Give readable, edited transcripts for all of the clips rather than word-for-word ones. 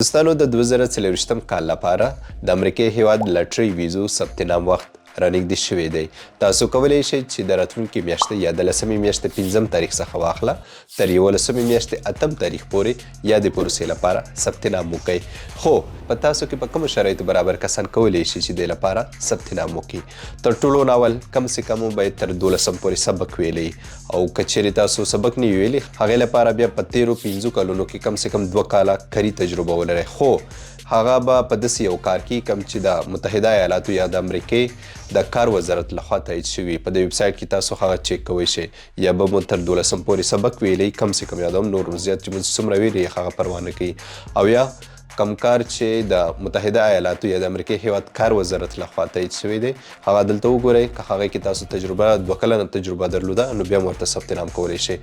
دوستانو د 2024 کال لپاره د امریکای هیواد لټرۍ ویزو ثبت نام وخت رانږدې شوی دی. تاسو کولی شئ چې د راتلونکي میاشتې یا د 10مې میاشتې 5م تاریخ څخه واخله تر 11مې میاشتې 8م تاریخ پورې یا د پروسې لپاره ثبت نام وکړئ. خو په تاسو کې په کومو شرایطو برابر کسان کولی شي چې د لپاره ثبت نام وکړي. تر ټولو ناول کم سے کم باید تر 12 پورې سبق ویلی او که چیرې تاسو سبق نه ویلی هغې لپاره بیا په تیرو 5 کلونو کې کم سے کم 2 کاله کاري تجربه ولرئ. خو هغه به په داسې یو کار کې کم چې د متحده ایالاتو یا د امریکې د کار وزارت لخوا تایید شوي په د ویب سایټ کې تاسو هغه چیک کوئ شئ یا به مو تر 12 پورې سبق ویلی کم سے کم یادوم نور زیات چې مو څومره ویلی هغه پروا نه کوي او یا کم کار چې د متحده ایالاتو یا د امریکای هیواد کار وزارت لخوا تایید شوی دی هغه دلته وګورئ که هغې کې تاسو تجربه 2 کلنه تجربه درلوده نو بیا هم ورته ثبت نام کولی شئ.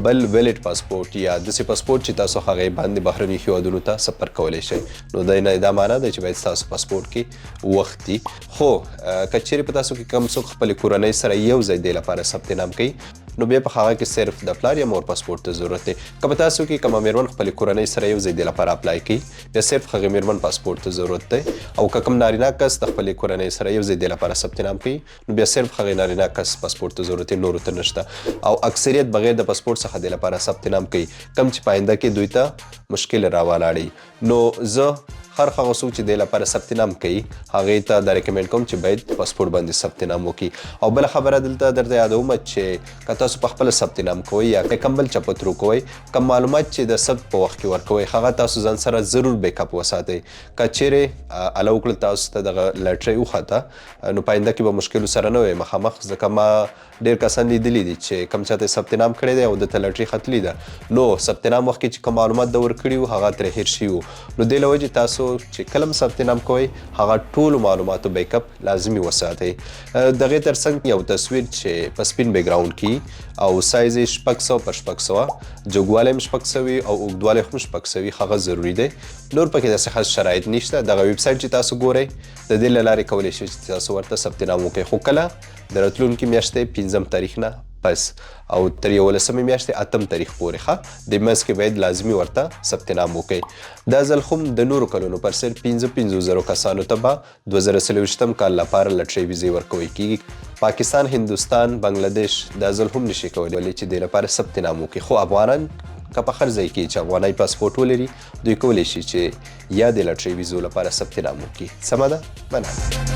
بل ویلډ پاسپورټ یا داسې پاسپورټ چې تاسو هغې باندې بهرني هیوادونو ته سفر کولی شئ نو دا معنا ده چې باید ستاسو پاسپورټ کې وخت وي. خو که چیرې په تاسو کې کم څوک خپلې کورنۍ سره یو ځای دی لپاره ثبت نام کوي نو بیا په هغه کې صرف د پلار یا مور پاسپورټ ته ضرورت دی. که په تاسو کې کومه میرمن خپلې کورنۍ سره یو ځای دی لپاره اپلای کوي بیا صرف هغې میرمن پاسپورټ ته ضرورت دی او که کوم نارینه کس د خپلې کورنۍ سره یو ځای دی لپاره ثبت نام کوي نو بیا صرف هغې نارینه کس پاسپورټ ته ضرورت دی نورو ته نشته او اکثریت بغیر د پاسپورټ څخه دی لپاره ثبت نام کوي کم چې په آینده کې دوی ته مشکل راولاړي. نو زه هر هغه څوک چې دی لپاره ثبت نام کوي هغې ته دا ریکمنډ کوم چې باید پاسپورټ باندې ثبت نام وکړي. او بله خبره دلته درته یادوم چې که تاسو په خپله ثبت نام کوئ یا که کوم بل چپه ترو کوئ کوم معلومات چې د ثبت په وخت کې ورکوئ هغه تاسو ځان سره ضرور بیک اپ وساتئ. که چیرې اله وکړل تاسو ته دغه لټرۍ وخته نو په آینده کې به مشکلو سره نه وئ مخامخ ځکه ما ډېر کسان لیدلي دي چې کوم چاته ثبت نام کړی دی او دته لټرۍ ختلې ده نو ثبت نام وخت کې چې کوم معلومات د ورکړي وو هغه ترې هېر شوي وو نو دې له وجې تاسو چې کله ثبت نام کوئ هغه ټولو معلوماتو بیک اپ لازمي وساتئ. دغې ترڅنګ یو تصویر چې په سپین بیک ګراوند کې او سایز یې 600 پر 600 جوګوالی هم 600 او اوږدوالی هم 600 هغه ضروري دی. نور پکې داسې خاص شرایط نشته. دغه ویب سایټ چې تاسو ګورئ د دې له لارې کولی شئ چې تاسو ورته ثبت نام وکړئ خو کله د راتلونکي میاشتې 5م تاریخ نه پس او تر 11مې میاشتې 8م تاریخ پورې ښه د منځ کې باید لازمي ورته ثبت نام وکړئ. دا ځل خو د نورو کلونو پر سر 55,000 کسانو ته به 2024 کال لپاره لټرۍ ویزې ورکوی کیږي. پاکستان، هندوستان، بنگلادیش دا ځل هم نشي کولی چې د لپاره ثبت نام وکړي خو افغانان که په هر ځای کې چې افغاني پاسپورټ ولري دوی کولی شي چې یا د لټرۍ ویزو لپاره ثبت نام وکړي. سمه ده؟ مننه.